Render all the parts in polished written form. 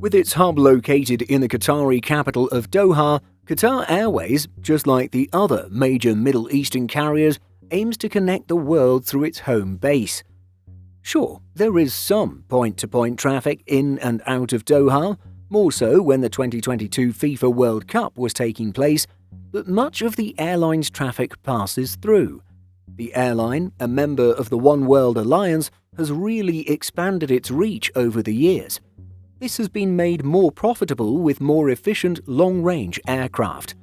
With its hub located in the Qatari capital of Doha, Qatar Airways, just like the other major Middle Eastern carriers, aims to connect the world through its home base. Sure, there is some point-to-point traffic in and out of Doha, more so when the 2022 FIFA World Cup was taking place, but much of the airline's traffic passes through. The airline, a member of the One World Alliance, has really expanded its reach over the years. This has been made more profitable with more efficient long-range aircraft.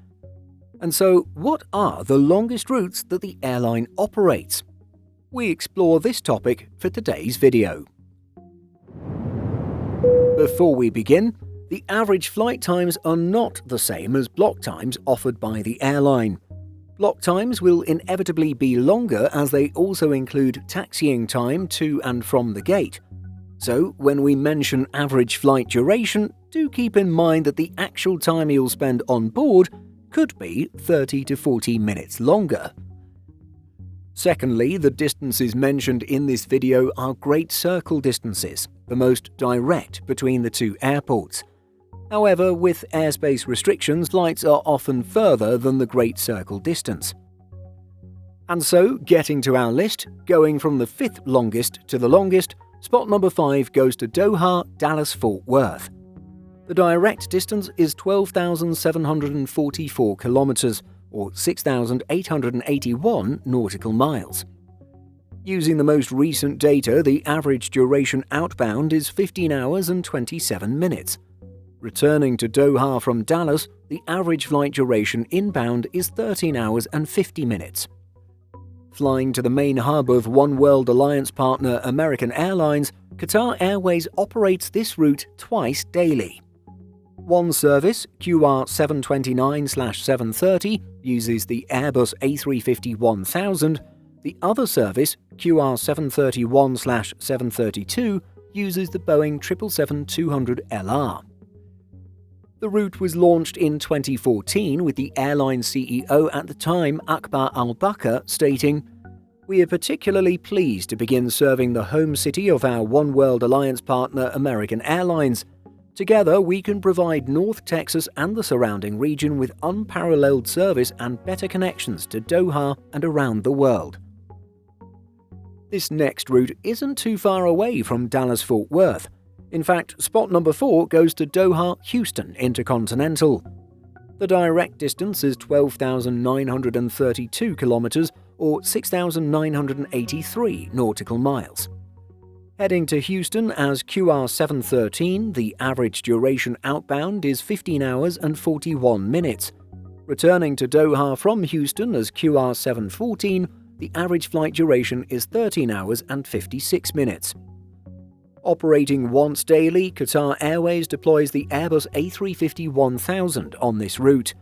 And so, what are the longest routes that the airline operates? We explore this topic for today's video. Before we begin, the average flight times are not the same as block times offered by the airline. Block times will inevitably be longer as they also include taxiing time to and from the gate. So, when we mention average flight duration, do keep in mind that the actual time you'll spend on board could be 30 to 40 minutes longer. Secondly, the distances mentioned in this video are Great Circle distances, the most direct between the two airports. However, with airspace restrictions, flights are often further than the Great Circle distance. And so, getting to our list, going from the fifth longest to the longest, spot number 5 goes to Doha, Dallas-Fort Worth. The direct distance is 12,744 kilometers, or 6,881 nautical miles. Using the most recent data, the average duration outbound is 15 hours and 27 minutes. Returning to Doha from Dallas, the average flight duration inbound is 13 hours and 50 minutes. Flying to the main hub of One World Alliance partner American Airlines, Qatar Airways operates this route twice daily. One service, QR 729/730, uses the Airbus A350-1000. The other service, QR 731/732, uses the Boeing 777-200LR. The route was launched in 2014 with the airline CEO at the time, Akbar Al-Bakr, stating, "We are particularly pleased to begin serving the home city of our One World Alliance partner American Airlines. Together, we can provide North Texas and the surrounding region with unparalleled service and better connections to Doha and around the world." This next route isn't too far away from Dallas-Fort Worth. In fact, spot number 4 goes to Doha-Houston Intercontinental. The direct distance is 12,932 kilometers, or 6,983 nautical miles. Heading to Houston as QR 713, the average duration outbound is 15 hours and 41 minutes. Returning to Doha from Houston as QR 714, the average flight duration is 13 hours and 56 minutes. Operating once daily, Qatar Airways deploys the Airbus A350-1000 on this route.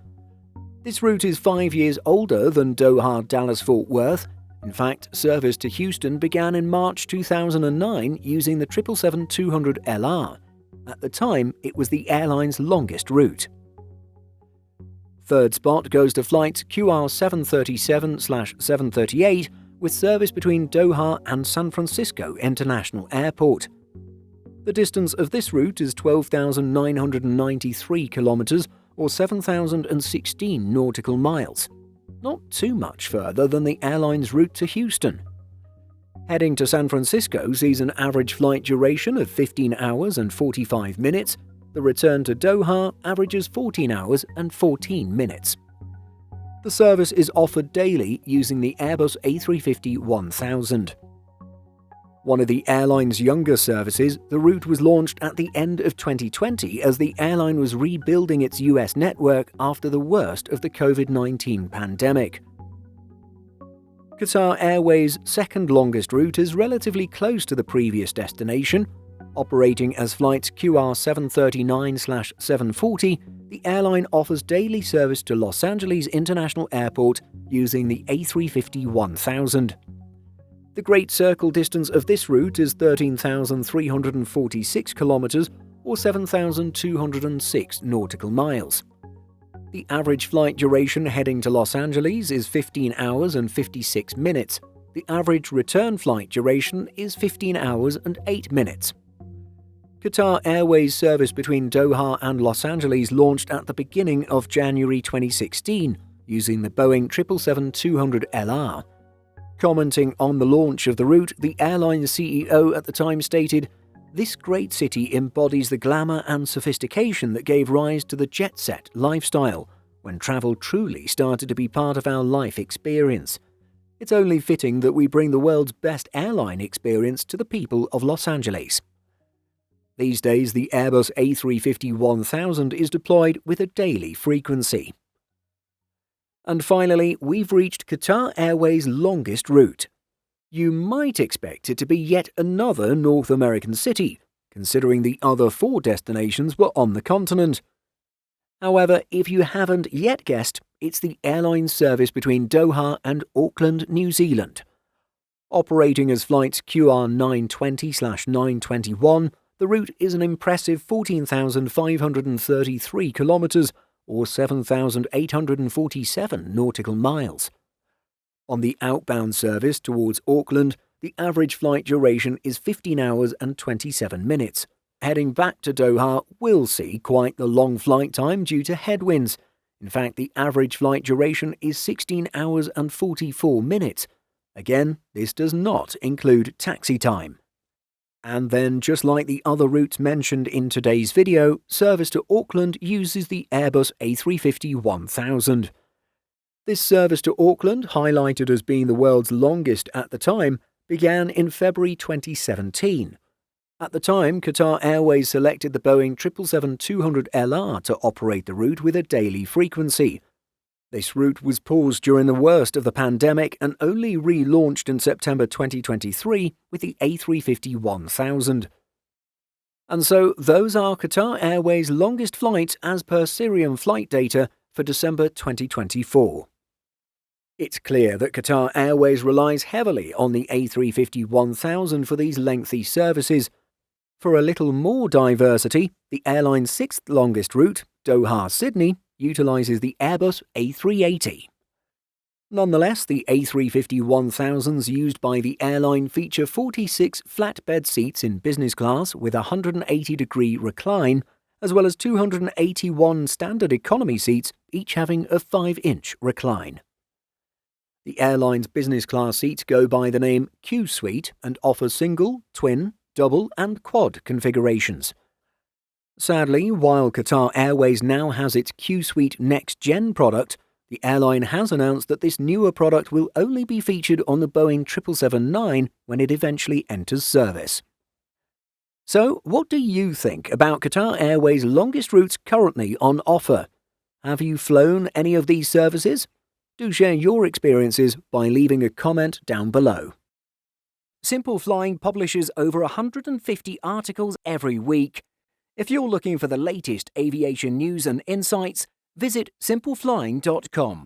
This route is 5 years older than Doha-Dallas-Fort Worth. In fact, service to Houston began in March 2009 using the 777-200LR. At the time, it was the airline's longest route. Third spot goes to flight QR 737/738 with service between Doha and San Francisco International Airport. The distance of this route is 12,993 kilometers, or 7,016 nautical miles. Not too much further than the airline's route to Houston. Heading to San Francisco sees an average flight duration of 15 hours and 45 minutes. The return to Doha averages 14 hours and 14 minutes. The service is offered daily using the Airbus A350-1000. One of the airline's younger services, the route was launched at the end of 2020 as the airline was rebuilding its US network after the worst of the COVID-19 pandemic. Qatar Airways' second longest route is relatively close to the previous destination. Operating as flights QR 739/740, the airline offers daily service to Los Angeles International Airport using the A350-1000. The Great Circle distance of this route is 13,346 kilometers, or 7,206 nautical miles. The average flight duration heading to Los Angeles is 15 hours and 56 minutes. The average return flight duration is 15 hours and 8 minutes. Qatar Airways service between Doha and Los Angeles launched at the beginning of January 2016 using the Boeing 777-200LR. Commenting on the launch of the route, the airline's CEO at the time stated, "This great city embodies the glamour and sophistication that gave rise to the jet-set lifestyle, when travel truly started to be part of our life experience. It's only fitting that we bring the world's best airline experience to the people of Los Angeles." These days, the Airbus A350-1000 is deployed with a daily frequency. And finally, we've reached Qatar Airways' longest route. You might expect it to be yet another North American city, considering the other 4 destinations were on the continent. However, if you haven't yet guessed, it's the airline service between Doha and Auckland, New Zealand. Operating as flights QR 920/921, the route is an impressive 14,533 kilometres or 7,847 nautical miles. On the outbound service towards Auckland, the average flight duration is 15 hours and 27 minutes. Heading back to Doha will see quite the long flight time due to headwinds. In fact, the average flight duration is 16 hours and 44 minutes. Again, this does not include taxi time. And then, just like the other routes mentioned in today's video, service to Auckland uses the Airbus A350-1000. This service to Auckland, highlighted as being the world's longest at the time, began in February 2017. At the time, Qatar Airways selected the Boeing 777-200LR to operate the route with a daily frequency. This route was paused during the worst of the pandemic and only relaunched in September 2023 with the A350-1000. And so, those are Qatar Airways' longest flights as per Syrian flight data for December 2024. It's clear that Qatar Airways relies heavily on the A350-1000 for these lengthy services. For a little more diversity, the airline's 6th longest route, Doha-Sydney, utilises the Airbus A380. Nonetheless, the A350-1000s used by the airline feature 46 flatbed seats in business class with a 180-degree recline, as well as 281 standard economy seats, each having a 5-inch recline. The airline's business class seats go by the name Q Suite and offer single, twin, double and quad configurations. Sadly, while Qatar Airways now has its Q Suite Next Gen product, the airline has announced that this newer product will only be featured on the Boeing 777-9 when it eventually enters service. So, what do you think about Qatar Airways' longest routes currently on offer? Have you flown any of these services? Do share your experiences by leaving a comment down below. Simple Flying publishes over 150 articles every week. If you're looking for the latest aviation news and insights, visit simpleflying.com.